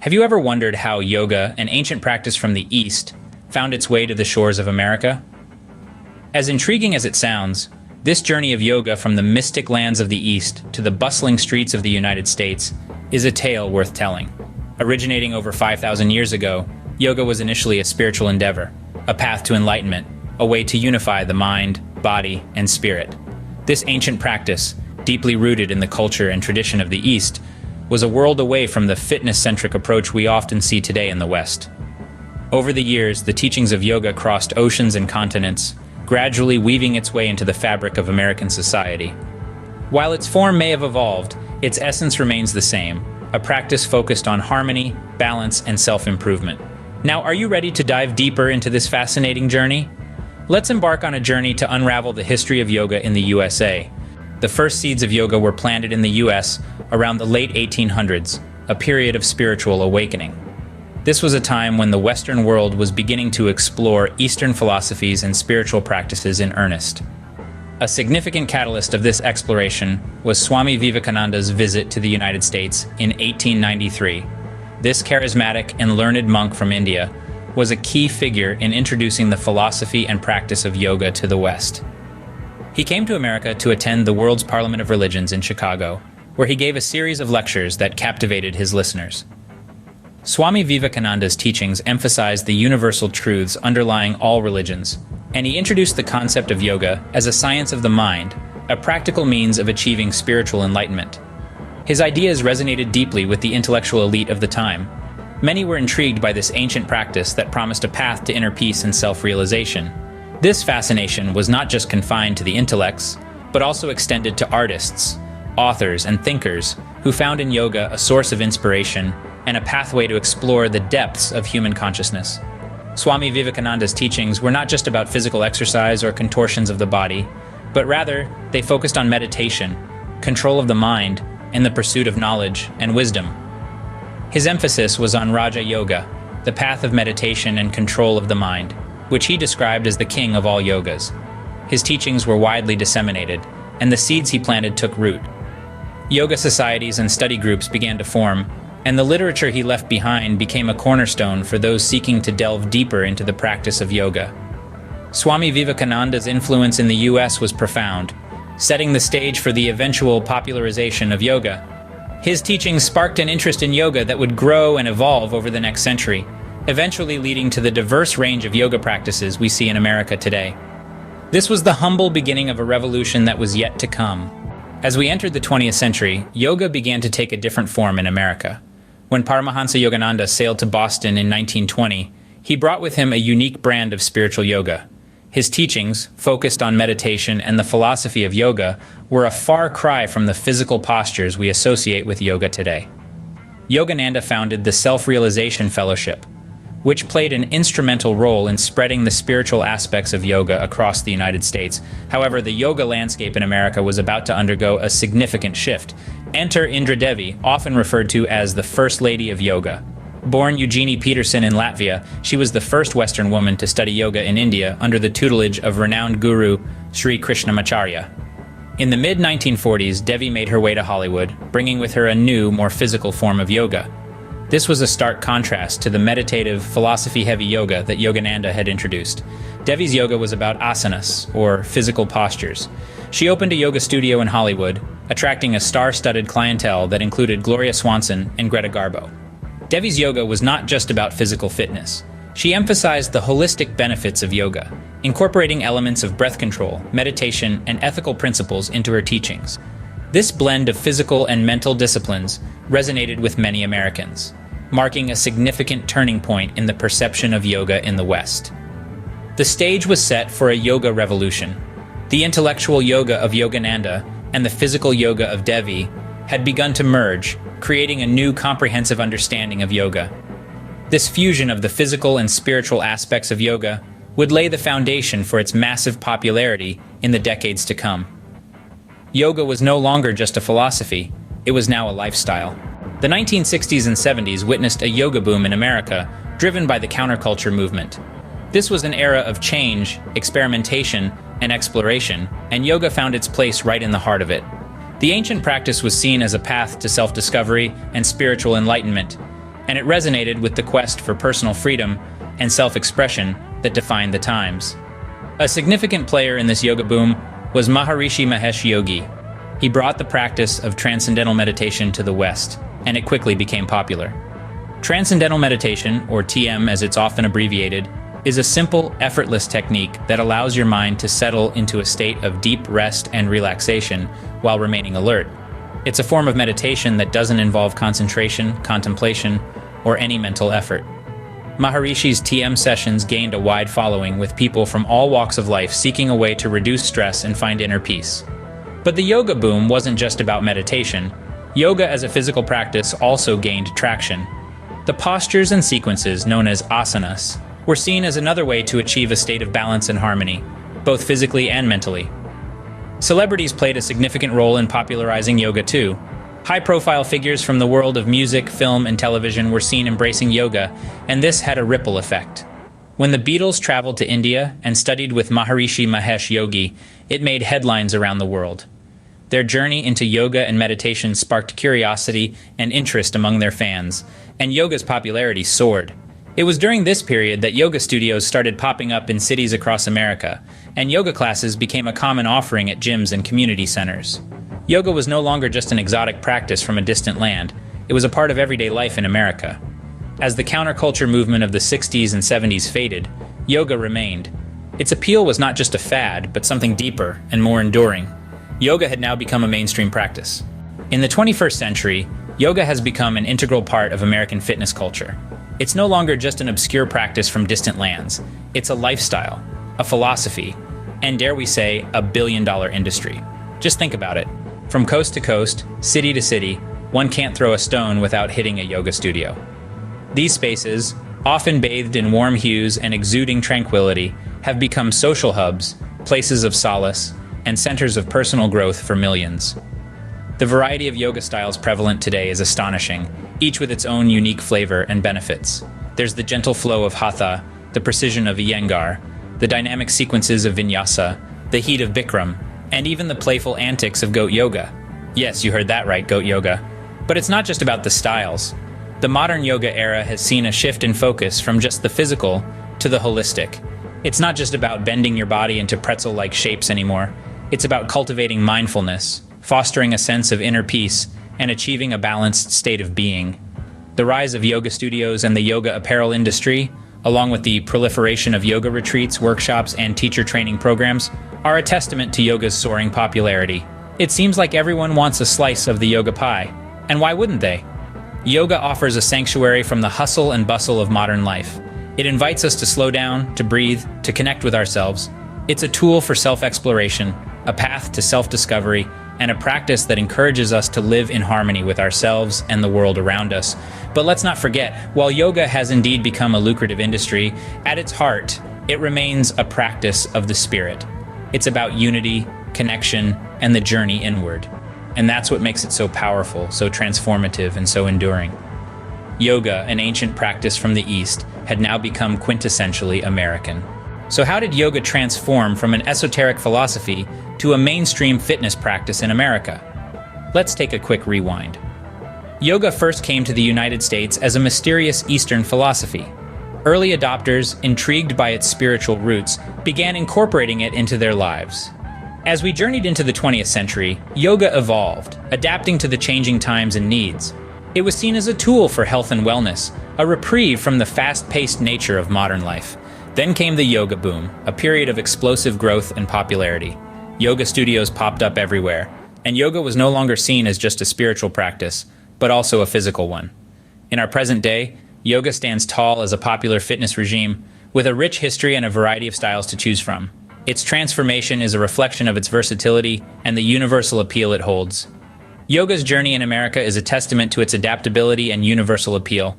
Have you ever wondered how yoga, an ancient practice from the East, found its way to the shores of America? As intriguing as it sounds, this journey of yoga from the mystic lands of the East to the bustling streets of the United States is a tale worth telling. Originating over 5,000 years ago, yoga was initially a spiritual endeavor, a path to enlightenment, a way to unify the mind, body, and spirit. This ancient practice, deeply rooted in the culture and tradition of the East, was a world away from the fitness-centric approach we often see today in the West. Over the years, the teachings of yoga crossed oceans and continents, gradually weaving its way into the fabric of American society. While its form may have evolved, its essence remains the same, a practice focused on harmony, balance, and self-improvement. Now, are you ready to dive deeper into this fascinating journey? Let's embark on a journey to unravel the history of yoga in the USA. The first seeds of yoga were planted in the US around the late 1800s, a period of spiritual awakening. This was a time when the Western world was beginning to explore Eastern philosophies and spiritual practices in earnest. A significant catalyst of this exploration was Swami Vivekananda's visit to the United States in 1893. This charismatic and learned monk from India was a key figure in introducing the philosophy and practice of yoga to the West. He came to America to attend the World's Parliament of Religions in Chicago, where he gave a series of lectures that captivated his listeners. Swami Vivekananda's teachings emphasized the universal truths underlying all religions, and he introduced the concept of yoga as a science of the mind, a practical means of achieving spiritual enlightenment. His ideas resonated deeply with the intellectual elite of the time. Many were intrigued by this ancient practice that promised a path to inner peace and self-realization. This fascination was not just confined to the intellects, but also extended to artists, authors, and thinkers who found in yoga a source of inspiration and a pathway to explore the depths of human consciousness. Swami Vivekananda's teachings were not just about physical exercise or contortions of the body, but rather they focused on meditation, control of the mind, and the pursuit of knowledge and wisdom. His emphasis was on Raja Yoga, the path of meditation and control of the mind, which he described as the king of all yogas. His teachings were widely disseminated, and the seeds he planted took root. Yoga societies and study groups began to form, and the literature he left behind became a cornerstone for those seeking to delve deeper into the practice of yoga. Swami Vivekananda's influence in the US was profound, setting the stage for the eventual popularization of yoga. His teachings sparked an interest in yoga that would grow and evolve over the next century, eventually leading to the diverse range of yoga practices we see in America today. This was the humble beginning of a revolution that was yet to come. As we entered the 20th century, yoga began to take a different form in America. When Paramahansa Yogananda sailed to Boston in 1920, he brought with him a unique brand of spiritual yoga. His teachings, focused on meditation and the philosophy of yoga, were a far cry from the physical postures we associate with yoga today. Yogananda founded the Self-Realization Fellowship, which played an instrumental role in spreading the spiritual aspects of yoga across the United States. However, the yoga landscape in America was about to undergo a significant shift. Enter Indra Devi, often referred to as the First Lady of Yoga. Born Eugenie Peterson in Latvia, she was the first Western woman to study yoga in India under the tutelage of renowned guru Sri Krishnamacharya. In the mid-1940s, Devi made her way to Hollywood, bringing with her a new, more physical form of yoga. This was a stark contrast to the meditative, philosophy-heavy yoga that Yogananda had introduced. Devi's yoga was about asanas, or physical postures. She opened a yoga studio in Hollywood, attracting a star-studded clientele that included Gloria Swanson and Greta Garbo. Devi's yoga was not just about physical fitness. She emphasized the holistic benefits of yoga, incorporating elements of breath control, meditation, and ethical principles into her teachings. This blend of physical and mental disciplines resonated with many Americans, marking a significant turning point in the perception of yoga in the West. The stage was set for a yoga revolution. The intellectual yoga of Yogananda and the physical yoga of Devi had begun to merge, creating a new comprehensive understanding of yoga. This fusion of the physical and spiritual aspects of yoga would lay the foundation for its massive popularity in the decades to come. Yoga was no longer just a philosophy, it was now a lifestyle. The 1960s and 70s witnessed a yoga boom in America, driven by the counterculture movement. This was an era of change, experimentation, and exploration, and yoga found its place right in the heart of it. The ancient practice was seen as a path to self-discovery and spiritual enlightenment. and it resonated with the quest for personal freedom and self-expression that defined the times. A significant player in this yoga boom was Maharishi Mahesh Yogi. He brought the practice of transcendental meditation to the West, and it quickly became popular. Transcendental meditation, or TM as it's often abbreviated, is a simple, effortless technique that allows your mind to settle into a state of deep rest and relaxation while remaining alert. It's a form of meditation that doesn't involve concentration, contemplation, or any mental effort. Maharishi's TM sessions gained a wide following, with people from all walks of life seeking a way to reduce stress and find inner peace. But the yoga boom wasn't just about meditation. Yoga as a physical practice also gained traction. The postures and sequences, known as asanas, were seen as another way to achieve a state of balance and harmony, both physically and mentally. Celebrities played a significant role in popularizing yoga too. High-profile figures from the world of music, film, and television were seen embracing yoga, and this had a ripple effect. When the Beatles traveled to India and studied with Maharishi Mahesh Yogi, it made headlines around the world. Their journey into yoga and meditation sparked curiosity and interest among their fans, and yoga's popularity soared. It was during this period that yoga studios started popping up in cities across America, and yoga classes became a common offering at gyms and community centers. Yoga was no longer just an exotic practice from a distant land. It was a part of everyday life in America. As the counterculture movement of the 60s and 70s faded, yoga remained. Its appeal was not just a fad, but something deeper and more enduring. Yoga had now become a mainstream practice. In the 21st century, yoga has become an integral part of American fitness culture. It's no longer just an obscure practice from distant lands. It's a lifestyle, a philosophy, and dare we say, a billion-dollar industry. Just think about it. From coast to coast, city to city, one can't throw a stone without hitting a yoga studio. These spaces, often bathed in warm hues and exuding tranquility, have become social hubs, places of solace, and centers of personal growth for millions. The variety of yoga styles prevalent today is astonishing, each with its own unique flavor and benefits. There's the gentle flow of hatha, the precision of iyengar, the dynamic sequences of vinyasa, the heat of bikram, and even the playful antics of goat yoga. Yes, you heard that right, goat yoga. But it's not just about the styles. The modern yoga era has seen a shift in focus from just the physical to the holistic. It's not just about bending your body into pretzel-like shapes anymore. It's about cultivating mindfulness, fostering a sense of inner peace, and achieving a balanced state of being. The rise of yoga studios and the yoga apparel industry, along with the proliferation of yoga retreats, workshops, and teacher training programs, are a testament to yoga's soaring popularity. It seems like everyone wants a slice of the yoga pie. And why wouldn't they? Yoga offers a sanctuary from the hustle and bustle of modern life. It invites us to slow down, to breathe, to connect with ourselves. It's a tool for self-exploration, a path to self-discovery, and a practice that encourages us to live in harmony with ourselves and the world around us. But let's not forget, while yoga has indeed become a lucrative industry, at its heart, it remains a practice of the spirit. It's about unity, connection, and the journey inward. And that's what makes it so powerful, so transformative, and so enduring. Yoga, an ancient practice from the East, had now become quintessentially American. So how did yoga transform from an esoteric philosophy to a mainstream fitness practice in America? Let's take a quick rewind. Yoga first came to the United States as a mysterious Eastern philosophy. Early adopters, intrigued by its spiritual roots, began incorporating it into their lives. As we journeyed into the 20th century, yoga evolved, adapting to the changing times and needs. It was seen as a tool for health and wellness, a reprieve from the fast-paced nature of modern life. Then came the yoga boom, a period of explosive growth and popularity. Yoga studios popped up everywhere, and yoga was no longer seen as just a spiritual practice, but also a physical one. In our present day, yoga stands tall as a popular fitness regime, with a rich history and a variety of styles to choose from. Its transformation is a reflection of its versatility and the universal appeal it holds. Yoga's journey in America is a testament to its adaptability and universal appeal.